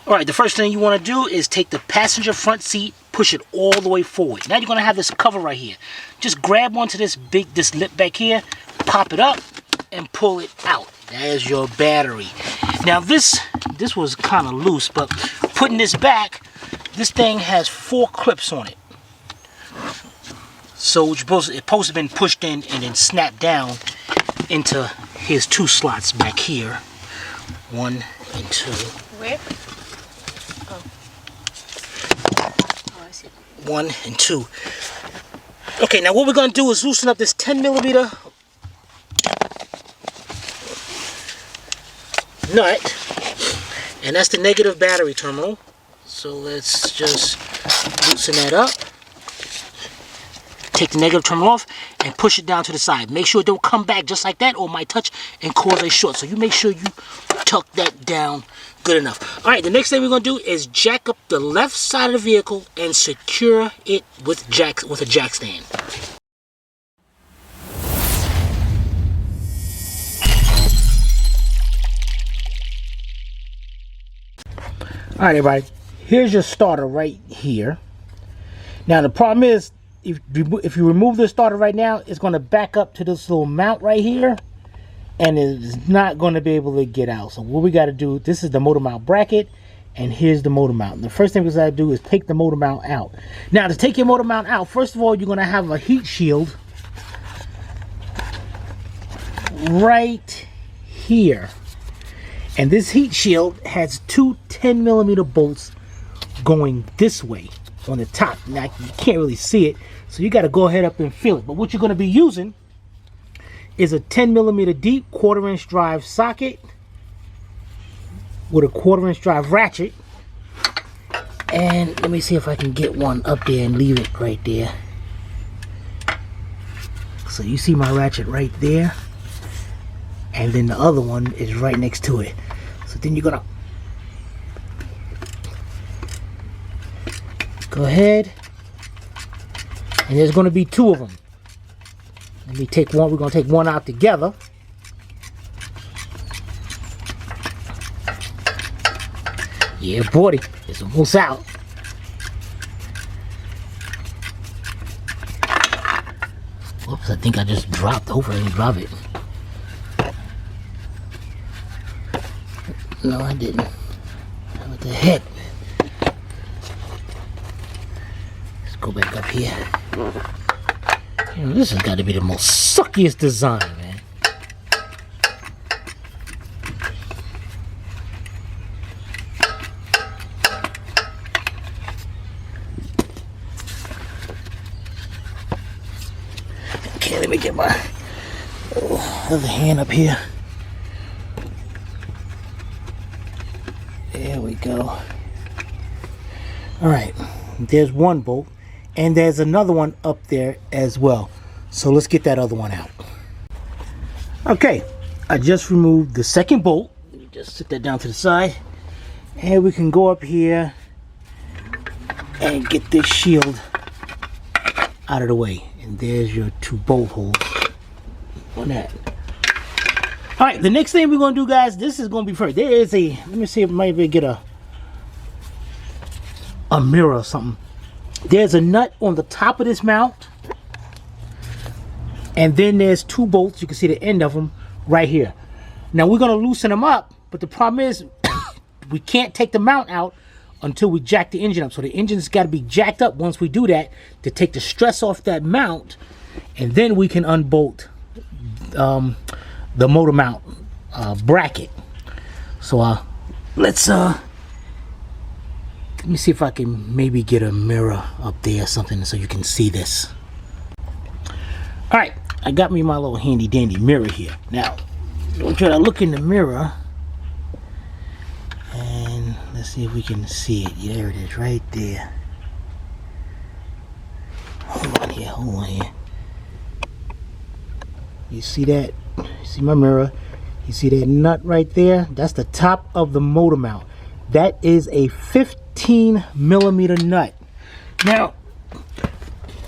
Alright, the first thing you want to do is take the passenger front seat, push it all the way forward. Now you're going to have this cover right here. Just grab onto this lip back here, pop it up, and pull it out. There's your battery. Now this was kind of loose, but putting this back, this thing has 4 clips on it. So it's supposed to have been pushed in and then snapped down into his 2 slots back here. 1 and 2. Where? Oh. Oh, I see. 1 and 2. Okay, now what we're going to do is loosen up this 10mm nut, and that's the negative battery terminal. So let's just loosen that up. Take the negative terminal off and push it down to the side. Make sure it don't come back just like that or it might touch and cause a short. So you make sure you tuck that down good enough. Alright, the next thing we're going to do is jack up the left side of the vehicle and secure it with a jack stand. Alright everybody, here's your starter right here. Now the problem is, if you remove the starter right now, it's going to back up to this little mount right here, and it's not going to be able to get out. So what we got to do, this is the motor mount bracket, and here's the motor mount. And the first thing we got to do is take the motor mount out. Now to take your motor mount out, first of all, you're going to have a heat shield right here. And this heat shield has 2 10mm bolts going this way on the top. Now you can't really see it, so you got to go ahead up and feel it. But what you're going to be using is a 10mm deep 1/4" drive socket with a 1/4" drive ratchet. And let me see if I can get one up there and leave it right there. So you see my ratchet right there, and then the other one is right next to it. So then you're gonna go ahead, and there's going to be 2 of them. Let me take one. We're going to take one out together. Yeah, buddy, it's almost out. Whoops, I think I just dropped over and dropped it. No, I didn't. What the heck? Go back up here. You know, this has got to be the most suckiest design, man. Okay, let me get my other hand up here. There we go. Alright, there's one bolt. And there's another one up there as well. So let's get that other one out. Okay, I just removed the second bolt. Let me just sit that down to the side. And we can go up here and get this shield out of the way. And there's your 2 bolt holes on that. Alright, the next thing we're going to do, guys, this is going to be first. There is a, let me see if I might be able to get a mirror or something. There's a nut on the top of this mount, and then there's 2 bolts. You can see the end of them right here. Now we're going to loosen them up, but the problem is we can't take the mount out until we jack the engine up. So the engine's got to be jacked up once we do that to take the stress off that mount, and then we can unbolt the motor mount bracket. So let's let me see if I can maybe get a mirror up there or something so you can see this. Alright, I got me my little handy dandy mirror here. Now, I'm trying to look in the mirror, and let's see if we can see it. Yeah, there it is, right there. Hold on here. You see that? You see my mirror? You see that nut right there? That's the top of the motor mount. That is a 15mm nut. Now, I'm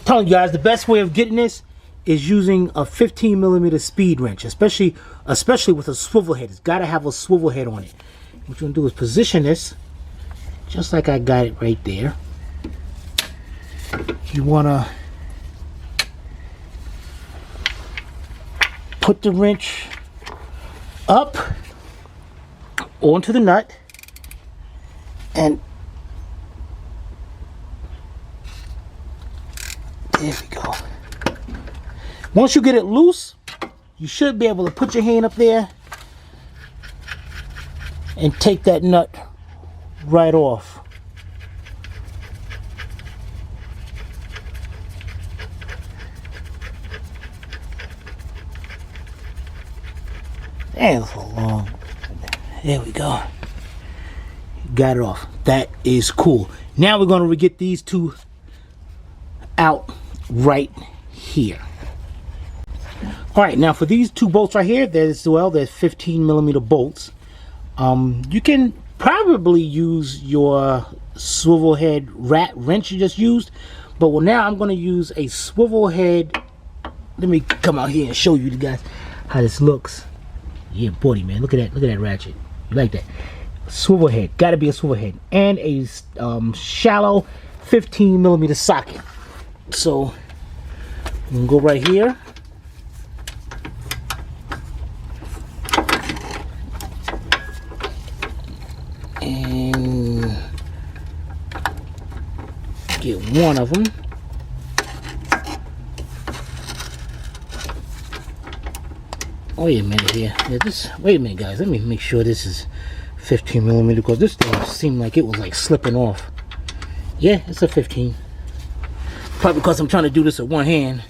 telling you guys, the best way of getting this is using a 15mm speed wrench, especially with a swivel head. It's got to have a swivel head on it. What you're going to do is position this just like I got it right there. You want to put the wrench up onto the nut, and there we go. Once you get it loose, you should be able to put your hand up there and take that nut right off. Damn, so long. There we go. Got it off. That is cool. Now we're going to get these two out right here. All right, now for these two bolts right here, there's 15 millimeter bolts. You can probably use your swivel head rat wrench you just used, but now I'm going to use a swivel head. Let me come out here and show you guys how this looks. Yeah, buddy, man, look at that ratchet. You like that? Swivel head, got to be a swivel head, and a shallow 15 millimeter socket. So I'm gonna go right here. And get one of them. Wait a minute here. Wait a minute, guys. Let me make sure this is 15 millimeter, because this thing seemed like it was like slipping off. Yeah, it's a 15. Probably because I'm trying to do this with one hand.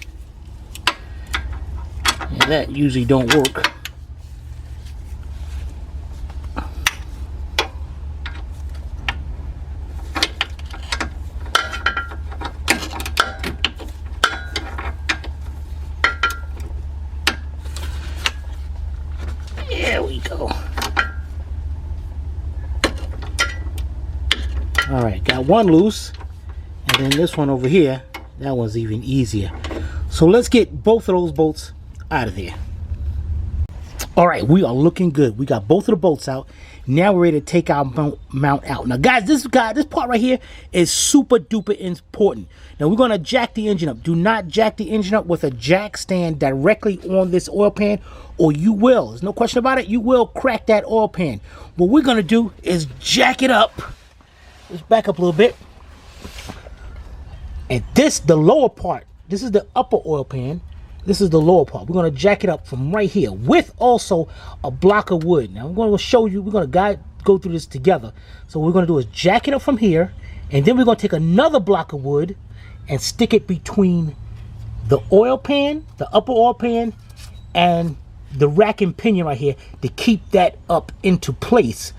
And that usually don't work. There we go. All right, got one loose, and then this one over here, that one's even easier. So let's get both of those bolts out of there. All right, we are looking good. We got both of the bolts out. Now we're ready to take our mount out. Now guys, this part right here is super duper important. Now we're going to jack the engine up. Do not jack the engine up with a jack stand directly on this oil pan, or you will, there's no question about it, you will crack that oil pan. What we're going to do is jack it up. Let's back up a little bit. And the lower part, this is the upper oil pan. This is the lower part. We're going to jack it up from right here with also a block of wood. Now I'm going to show you, we're going to go through this together. So what we're going to do is jack it up from here, and then we're going to take another block of wood and stick it between the oil pan, the upper oil pan, and the rack and pinion right here to keep that up into place,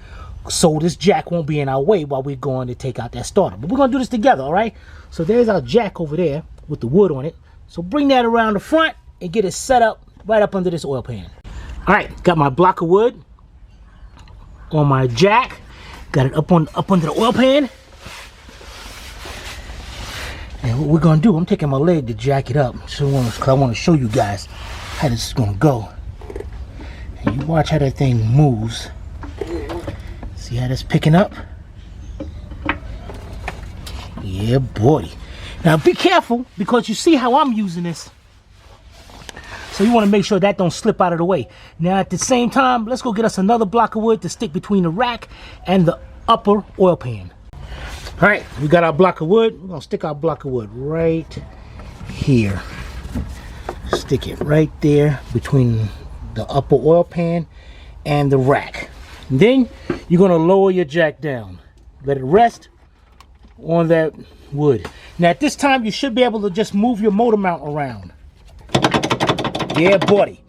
so this jack won't be in our way while we're going to take out that starter. But we're going to do this together, all right? So there's our jack over there with the wood on it. So bring that around the front and get it set up right up under this oil pan. All right, got my block of wood on my jack. Got it up under the oil pan. And what we're going to do, I'm taking my leg to jack it up. So I want to show you guys how this is going to go. And you watch how that thing moves. See how that's picking up? Yeah, boy. Now be careful, because you see how I'm using this. So you want to make sure that don't slip out of the way. Now at the same time, let's go get us another block of wood to stick between the rack and the upper oil pan. All right, we got our block of wood. We're going to stick our block of wood right here. Stick it right there between the upper oil pan and the rack. And then you're going to lower your jack down. Let it rest on that wood. Now at this time, you should be able to just move your motor mount around. Yeah, buddy.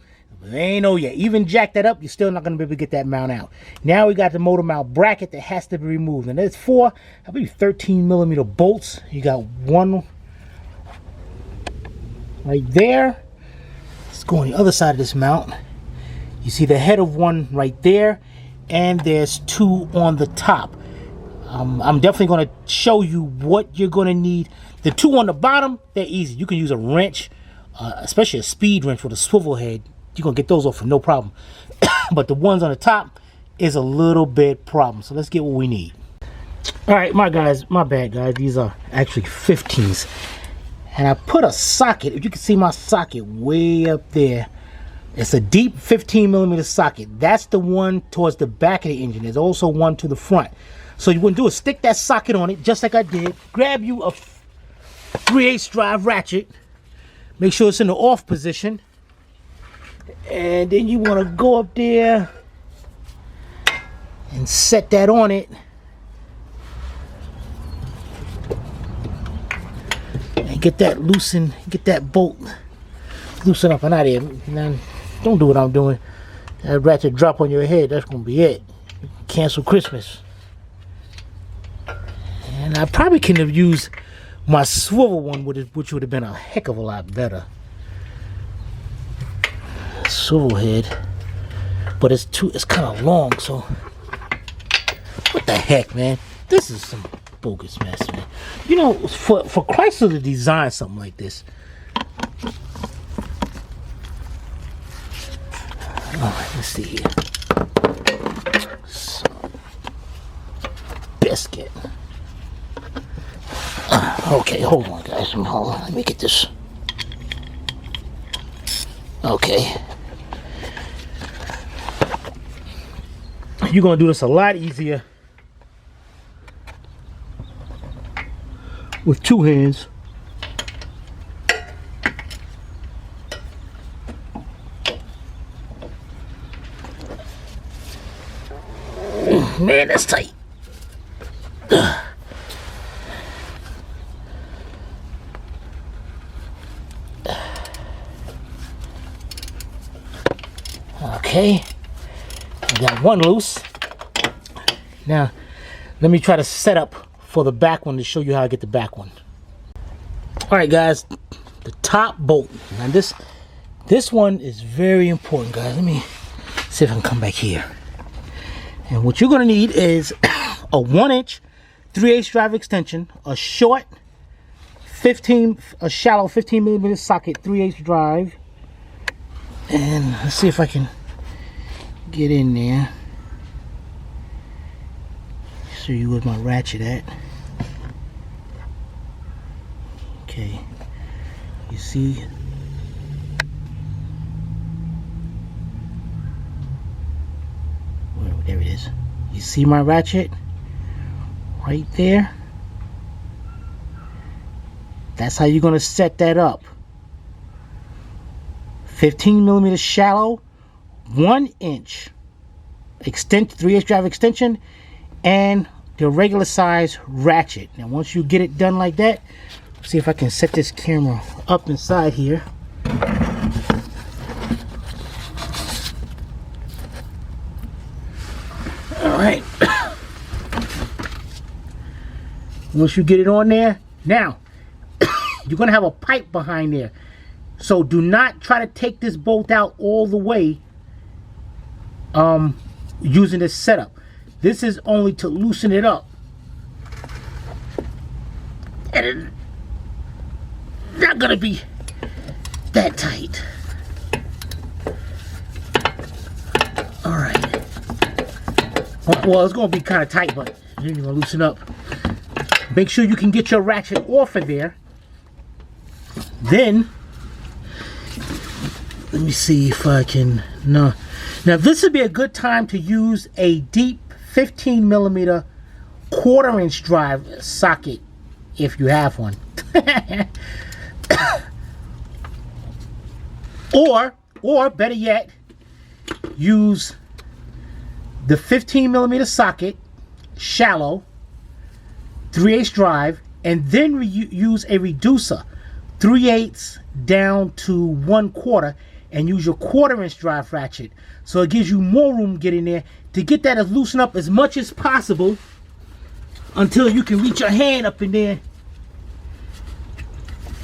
Ain't no yet. Even jack that up, you're still not going to be able to get that mount out. Now we got the motor mount bracket that has to be removed. And there's four, I believe 13 millimeter bolts. You got one right there. Let's go on the other side of this mount. You see the head of one right there. And there's two on the top. I'm definitely going to show you what you're going to need. The two on the bottom, they're easy. You can use a wrench, especially a speed wrench with a swivel head. You're going to get those off for no problem. But the ones on the top is a little bit problem. So let's get what we need. All right, my bad guys, these are actually 15s, and I put a socket, if you can see my socket way up there, it's a deep 15mm socket. That's the one towards the back of the engine. There's also one to the front. So you want to do is stick that socket on it just like I did, grab you a 3/8 drive ratchet, make sure it's in the off position, and then you want to go up there and set that on it, and get that loosened, get that bolt loosened up and out of here. Now, don't do what I'm doing. That ratchet drop on your head, that's gonna be it. Cancel Christmas. And I probably could have used my swivel one, which would have been a heck of a lot better. Swivel head, but it's kind of long, so what the heck, man? This is some bogus mess, man. You know, for Chrysler to design something like this. All right, let's see here. So, biscuit. Okay, hold on, guys. Hold on. Let me get this. Okay. You're gonna do this a lot easier with two hands. Man, that's tight. Okay, I got one loose. Now, let me try to set up for the back one to show you how I get the back one. All right, guys, the top bolt. Now this one is very important, guys. Let me see if I can come back here. And what you're gonna need is a 1-inch 3/8 drive extension, a shallow 15mm socket 3/8 drive, and let's see if I can get in there. Show you where my ratchet at. Okay, you see. There it is. You see my ratchet right there? That's how you're going to set that up. 15mm shallow, 1-inch 3/8 drive extension, and the regular size ratchet. Now once you get it done like that, see if I can set this camera up inside here. Alright. Once you get it on there, now you're going to have a pipe behind there. So do not try to take this bolt out all the way using this setup. This is only to loosen it up. And it's not going to be that tight. Alright. Well, it's going to be kind of tight, but you're going to loosen up. Make sure you can get your ratchet off of there. Then, let me see if I can. No. Now, this would be a good time to use a deep 15mm 1/4-inch drive socket if you have one. or better yet, use the 15mm socket, shallow, 3/8 drive, and then use a reducer, 3/8 down to 1/4, and use your 1/4-inch drive ratchet. So it gives you more room getting there to get that as loosened up as much as possible until you can reach your hand up in there.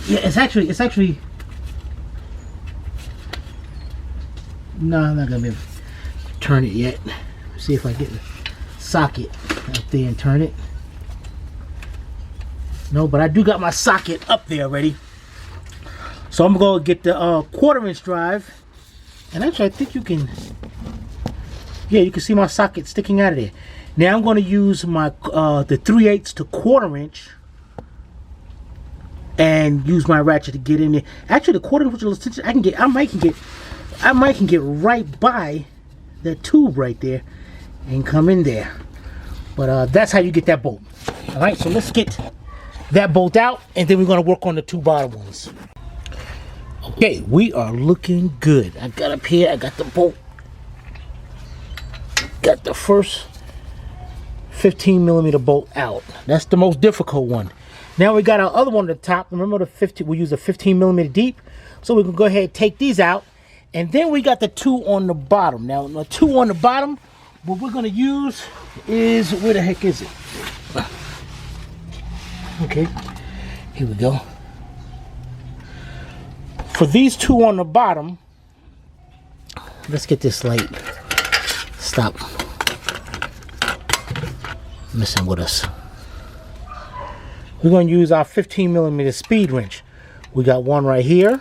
Yeah, it's actually. No, I'm not gonna be able to turn it yet. See if I get the socket up there and turn it. No, but I do got my socket up there already. So I'm gonna get the 1/4-inch drive, and actually I think you can. Yeah, you can see my socket sticking out of there. Now I'm going to use my the 3/8 to 1/4 inch and use my ratchet to get in there. Actually, the 1/4 inch extension I might can get right by that tube right there and come in there. But that's how you get that bolt. All right, so let's get that bolt out, and then we're going to work on the 2 bottom ones. Okay, we are looking good. I got up here, I got the bolt. Got the first 15mm bolt out. That's the most difficult one. Now we got our other one at the top. Remember we use a 15mm deep. So we can go ahead and take these out. And then we got the 2 on the bottom. Now the 2 on the bottom, what we're gonna use is, where the heck is it? Okay, here we go. For these 2 on the bottom, let's get this light. Stop messing with us. We're going to use our 15mm speed wrench. We got one right here,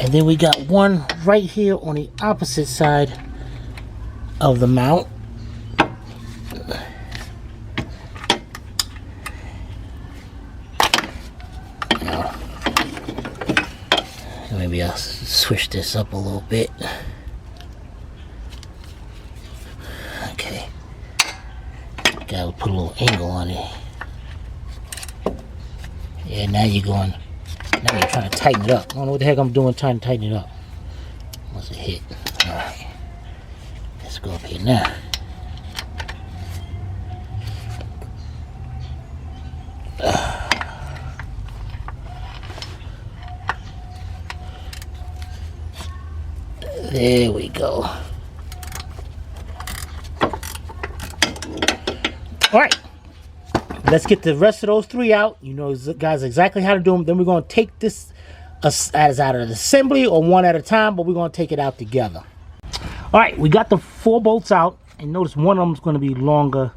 and then we got one right here on the opposite side of the mount. Now, maybe I'll switch this up a little bit. Okay, gotta put a little angle on it. Yeah, now you're trying to tighten it up. I don't know what the heck I'm doing trying to tighten it up. Must have hit. Alright, let's go up here now. There we go. Alright, let's get the rest of those 3 out. You know, guys, exactly how to do them. Then we're going to take this as out of the assembly, or one at a time, but we're going to take it out together. Alright, we got the 4 bolts out, and notice one of them is going to be longer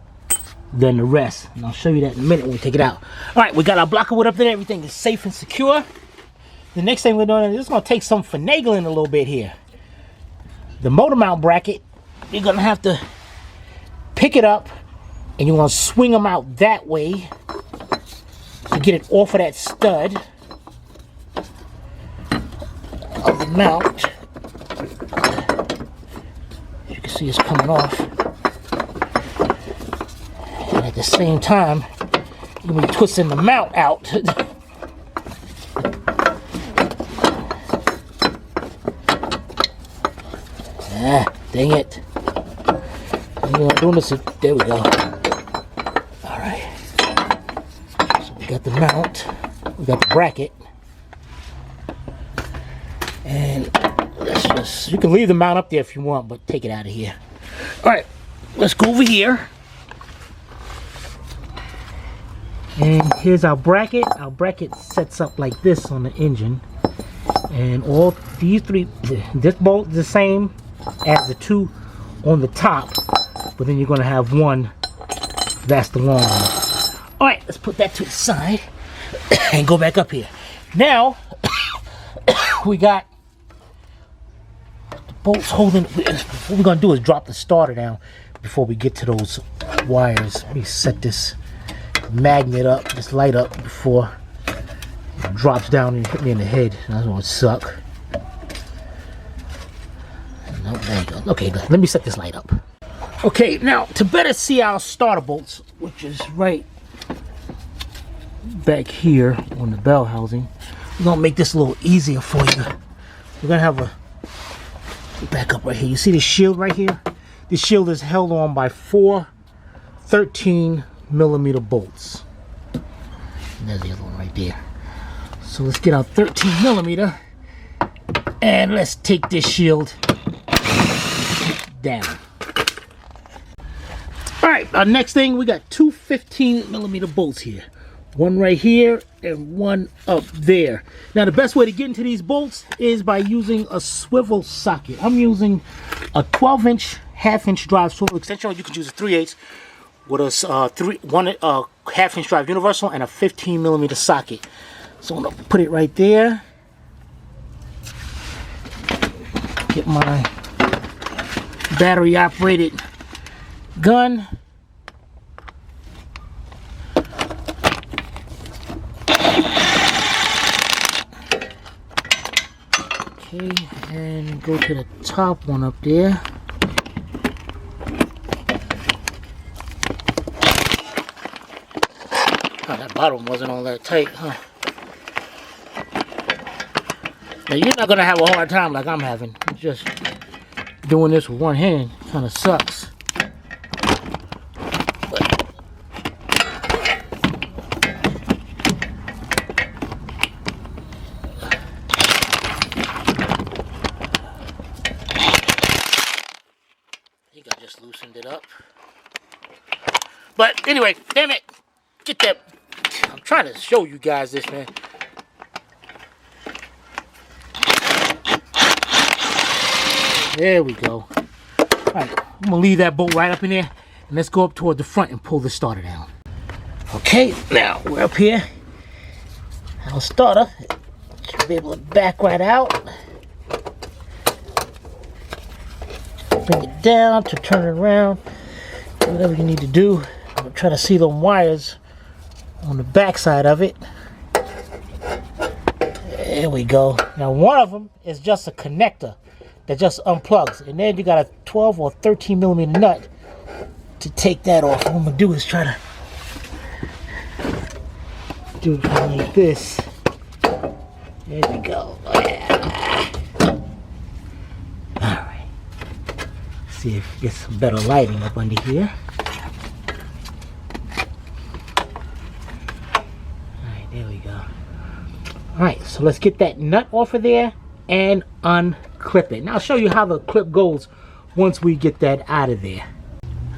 than the rest. And I'll show you that in a minute when we take it out. Alright, we got our block of wood up there. Everything is safe and secure. The next thing we're doing is just going to take some finagling a little bit here. The motor mount bracket, you're going to have to pick it up, and you want to swing them out that way to get it off of that stud of the mount. You can see it's coming off. And at the same time, you're going to be twisting the mount out. Dang it. I'm doing this. There we go. Alright. So we got the mount. We got the bracket. And let's just, you can leave the mount up there if you want, but take it out of here. Alright. Let's go over here. And here's our bracket. Our bracket sets up like this on the engine. And all these 3, this bolt is the same as the 2 on the top, but then you're going to have one that's the long one. Alright, let's put that to the side and go back up here. Now we got the bolts holding. What we're going to do is drop the starter down before we get to those wires. Let me set this magnet up, this light up, before it drops down and hit me in the head. That's going to suck. No, there you go. Okay, let me set this light up. Okay, now to better see our starter bolts, which is right back here on the bell housing, we're gonna make this a little easier for you. We're gonna have a back up right here. You see the shield right here? This shield is held on by 4 13mm bolts. And there's the other one right there. So let's get our 13mm and let's take this shield down. Alright, our next thing, we got 2 15mm bolts here. One right here and one up there. Now the best way to get into these bolts is by using a swivel socket. I'm using a 12-inch, half-inch drive swivel extension, or you can use a 3/8 with a one half-inch drive universal and a 15mm socket. So I'm gonna put it right there. Get my battery operated gun. Okay, and go to the top one up there. Oh, that bottom wasn't all that tight, huh? Now you're not gonna have a hard time like I'm having. It's just doing this with one hand kind of sucks. But I think I just loosened it up. But anyway, damn it, get that. I'm trying to show you guys this, man. There we go. Alright, I'm gonna leave that bolt right up in there, and let's go up toward the front and pull the starter down. Okay, now we're up here. Our starter should be able to back right out. Bring it down to turn it around. Whatever you need to do. I'm gonna try to see those wires on the back side of it. There we go. Now one of them is just a connector that just unplugs, and then you got a 12 or 13 millimeter nut to take that off. What I'm gonna do is try to do it like this. There we go. Alright. See if we get some better lighting up under here. Alright, there we go. Alright, so let's get that nut off of there and unclip it. Now I'll show you how the clip goes once we get that out of there.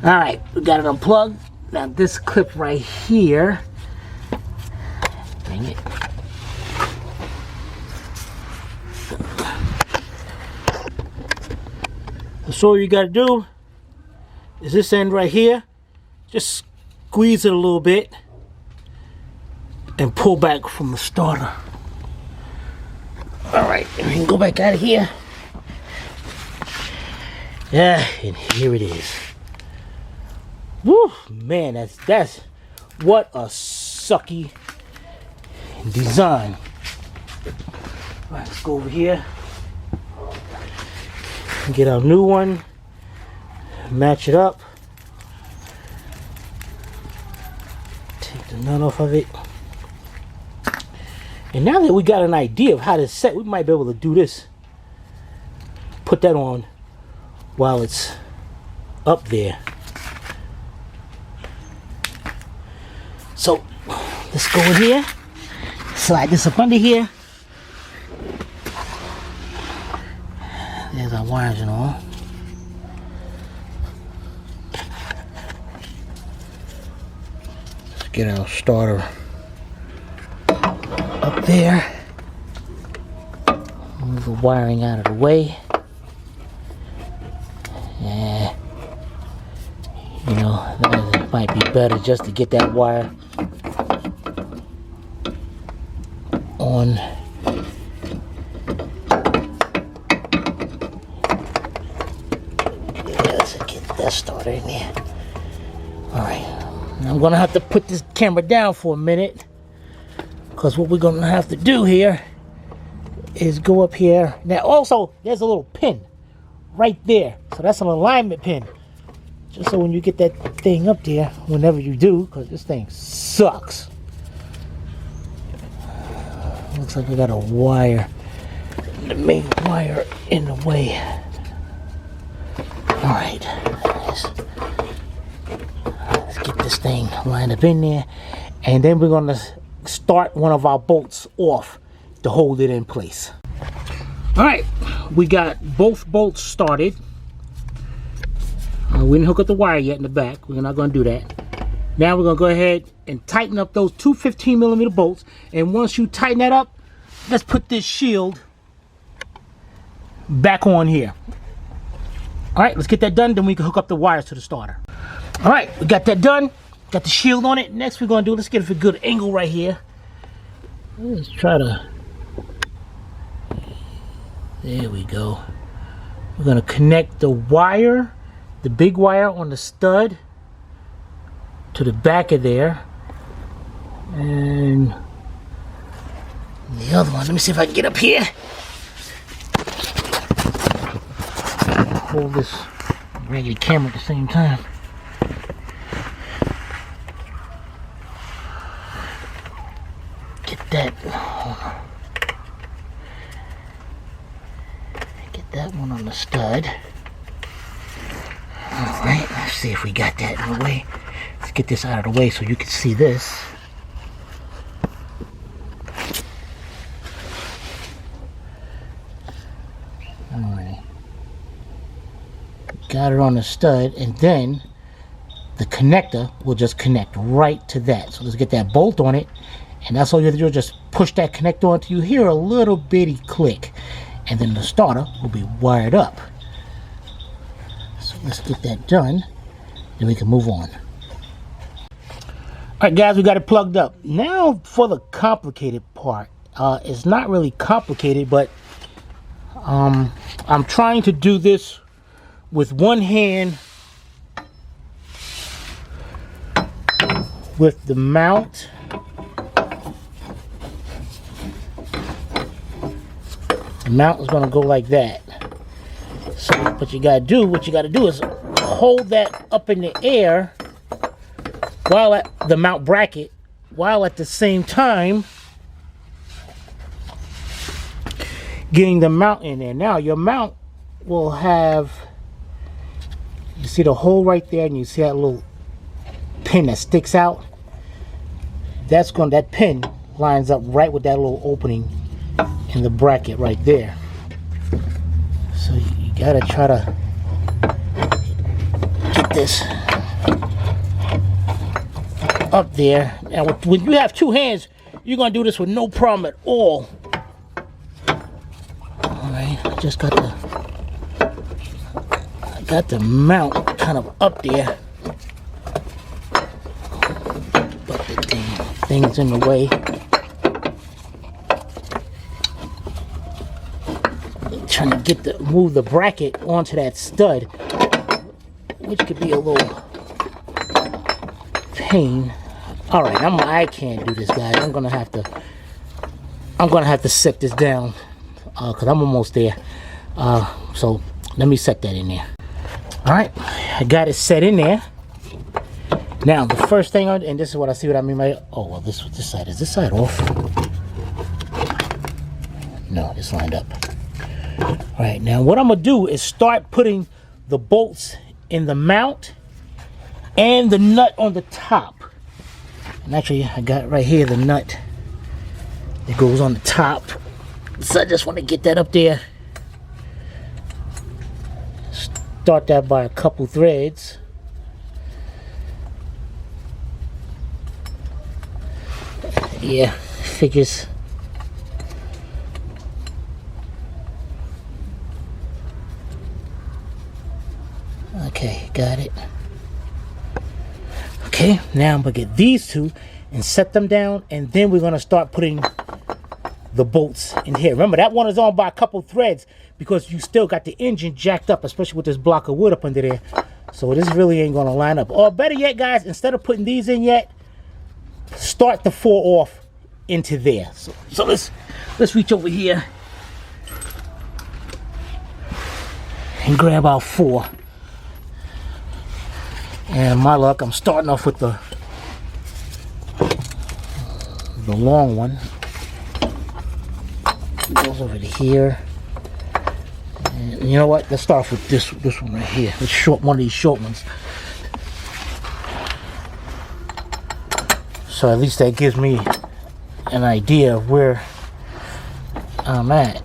Alright, we got it unplugged. Now this clip right here, dang it. So all you gotta do is this end right here, just squeeze it a little bit and pull back from the starter. Alright, and we can go back out of here. Yeah, and here it is. Woo, man, that's what a sucky design. Alright, let's go over here. Get our new one. Match it up. Take the nut off of it. And now that we got an idea of how to set, we might be able to do this. Put that on while it's up there. So let's go in here. Slide this up under here. There's our wires and all. Let's get our starter up there. Move the wiring out of the way. Yeah, you know, that might be better just to get that wire on. Let's get that starter in there. Alright, I'm gonna have to put this camera down for a minute, because what we're gonna have to do here is go up here. Now also, there's a little pin right there, so that's an alignment pin, just so when you get that thing up there, whenever you do, because this thing sucks. Looks like we got a wire, the main wire in the way. Alright, let's get this thing lined up in there, and then we're gonna start one of our bolts off to hold it in place. Alright, we got both bolts started. We didn't hook up the wire yet in the back. We're not going to do that. Now we're going to go ahead and tighten up those two 15 millimeter bolts. And once you tighten that up, let's put this shield back on here. Alright, let's get that done. Then we can hook up the wires to the starter. Alright, we got that done. Got the shield on it. Next we're going to do, let's get a good angle right here. Let's try to... There we go. We're going to connect the wire, the big wire on the stud to the back of there. And the other one, let me see if I can get up here. Hold this raggedy camera at the same time. Get that. Get that one on the stud. Alright, let's see if we got that in the way. Let's get this out of the way so you can see this. Alright. Got it on the stud, and then the connector will just connect right to that. So let's get that bolt on it, and that's all you have to do is just push that connector onto. You hear a little bitty click, and then the starter will be wired up. So let's get that done, then we can move on. Alright guys, we got it plugged up. Now for the complicated part. It's not really complicated, but I'm trying to do this with one hand with the mount. The mount is going to go like that. So what you got to do is hold that up in the air while at the mount bracket, while at the same time getting the mount in there. Now your mount will have, you see the hole right there, and you see that little pin that sticks out. That pin lines up right with that little opening in the bracket right there. So you gotta try to get this up there. Now when you have two hands, you're gonna do this with no problem at all. Alright, I just got the mount kind of up there, but the thing's in the way. Trying to move the bracket onto that stud, which could be a little pain. All right, I can't do this, guys. I'm gonna have to set this down because I'm almost there. So let me set that in there. All right, I got it set in there. Now the first thing, and this is what I mean by, oh well, this side, is this side off? No, it's lined up. All right, now what I'm gonna do is start putting the bolts in the mount and the nut on the top. And actually, I got right here the nut that goes on the top. So I just want to get that up there. Start that by a couple threads. Yeah, figures. Okay, got it. Okay, now I'm gonna get these two and set them down, and then we're gonna start putting the bolts in here. Remember, that one is on by a couple threads because you still got the engine jacked up, especially with this block of wood up under there. So this really ain't gonna line up. Or better yet, guys, instead of putting these in yet, start the 4 off into there. So let's reach over here and grab our 4. And my luck, I'm starting off with the long one. It goes over to here. And you know what? Let's start off with this one right here. This one of these short ones. So at least that gives me an idea of where I'm at.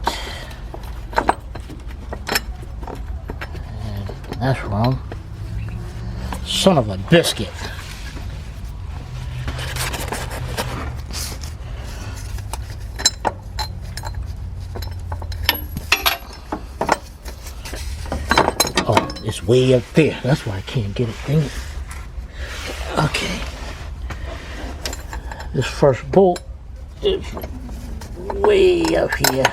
And that's wrong. Son of a biscuit. Oh, it's way up there. That's why I can't get it. Dang it. Okay. This first bolt is way up here.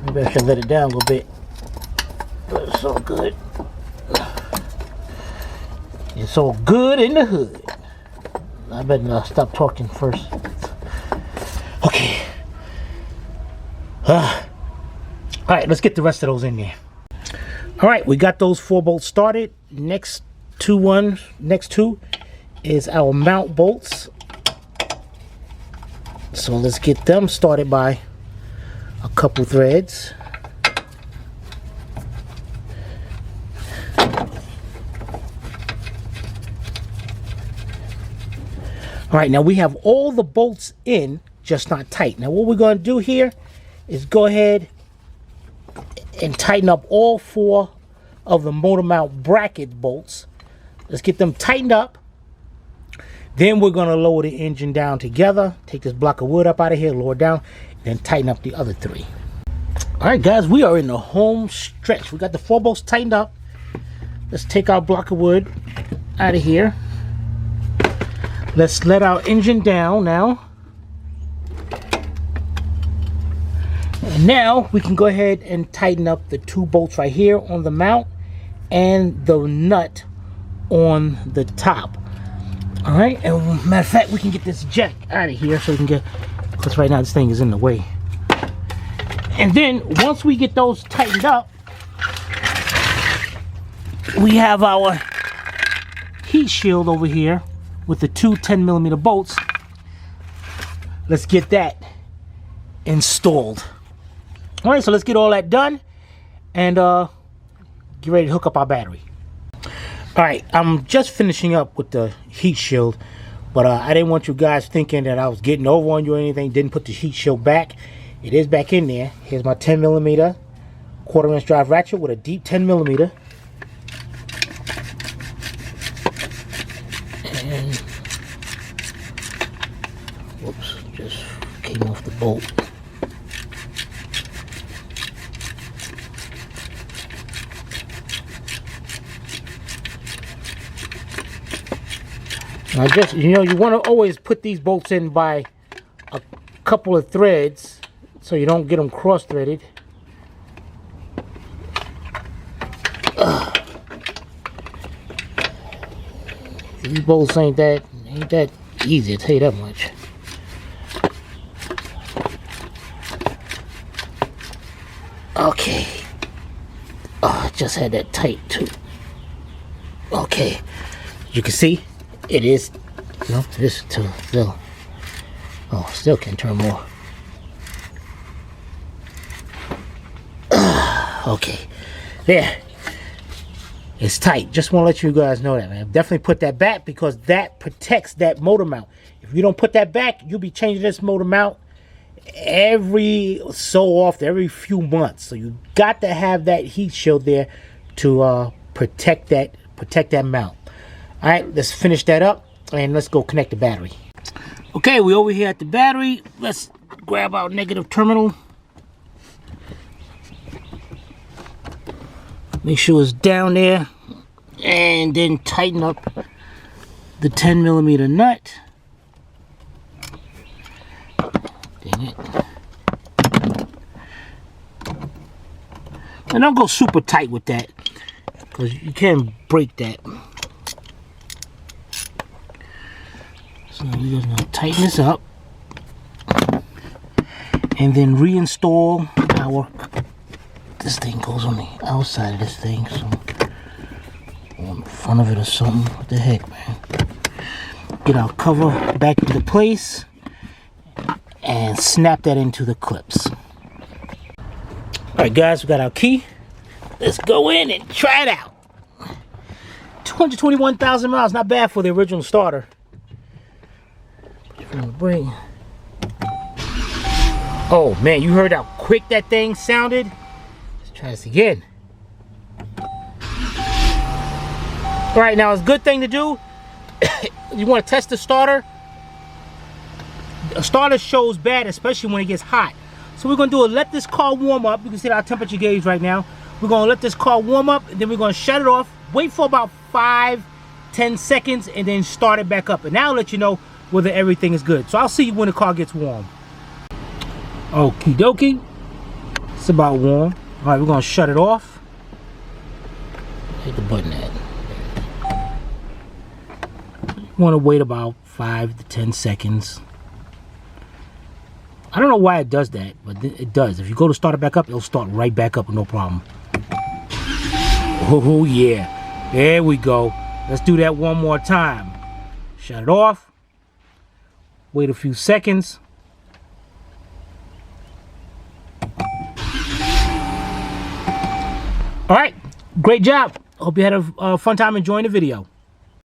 Maybe I should let it down a little bit. But it's all good. It's all good in the hood. I better stop talking first. Okay. All right, let's get the rest of those in there. All right, we got those 4 bolts started. Next two is our mount bolts. So let's get them started by a couple threads. All right, now we have all the bolts in, just not tight. Now what we're going to do here is go ahead and tighten up all 4 of the motor mount bracket bolts. Let's get them tightened up. Then we're going to lower the engine down together. Take this block of wood up out of here, lower it down, then tighten up the other 3. All right, guys, we are in the home stretch. We got the 4 bolts tightened up. Let's take our block of wood out of here. Let's let our engine down now. And now we can go ahead and tighten up the 2 bolts right here on the mount and the nut on the top. All right, and matter of fact, we can get this jack out of here so we can get, because right now this thing is in the way. And then once we get those tightened up, we have our heat shield over here with the 2 10mm bolts. Let's get that installed. All right, so let's get all that done and get ready to hook up our battery. All right, I'm just finishing up with the heat shield, but I didn't want you guys thinking that I was getting over on you or anything. Didn't put the heat shield back. It is back in there. Here's my 10mm 1/4" drive ratchet with a deep 10mm. And whoops, just came off the bolt. I just, you know, you want to always put these bolts in by a couple of threads so you don't get them cross-threaded. These bolts ain't that easy, I'll tell you that much. Okay. Oh, I just had that tight too. Okay. You can see it is, you know, this to still. Oh, still can turn more. Okay. There. It's tight. Just want to let you guys know that, man. Definitely put that back because that protects that motor mount. If you don't put that back, you'll be changing this motor mount every so often, every few months. So you got to have that heat shield there to protect that mount. All right, let's finish that up and let's go connect the battery. Okay, we're over here at the battery. Let's grab our negative terminal. Make sure it's down there and then tighten up the 10mm nut. Dang it. And don't go super tight with that because you can break that. So we're going to tighten this up and then reinstall our, this thing goes on the outside of this thing, so on the front of it or something. What the heck, man? Get our cover back into place and snap that into the clips. Alright guys, we got our key. Let's go in and try it out. 221,000 miles, not bad for the original starter. Bring. Oh man, you heard how quick that thing sounded? Let's try this again. Alright, now it's a good thing to do. You want to test the starter. The starter shows bad, especially when it gets hot. So we're going to do is let this car warm up. You can see our temperature gauge right now. We're going to let this car warm up, and then we're going to shut it off. Wait for about 5-10 seconds, and then start it back up. And now I'll let you know whether everything is good. So I'll see you when the car gets warm. Okie dokie. It's about warm. Alright, we're going to shut it off. Hit the button at. Want to wait about 5 to 10 seconds. I don't know why it does that, but it does. If you go to start it back up, it'll start right back up with no problem. Oh yeah, there we go. Let's do that one more time. Shut it off. Wait a few seconds. All right, great job. Hope you had a fun time enjoying the video.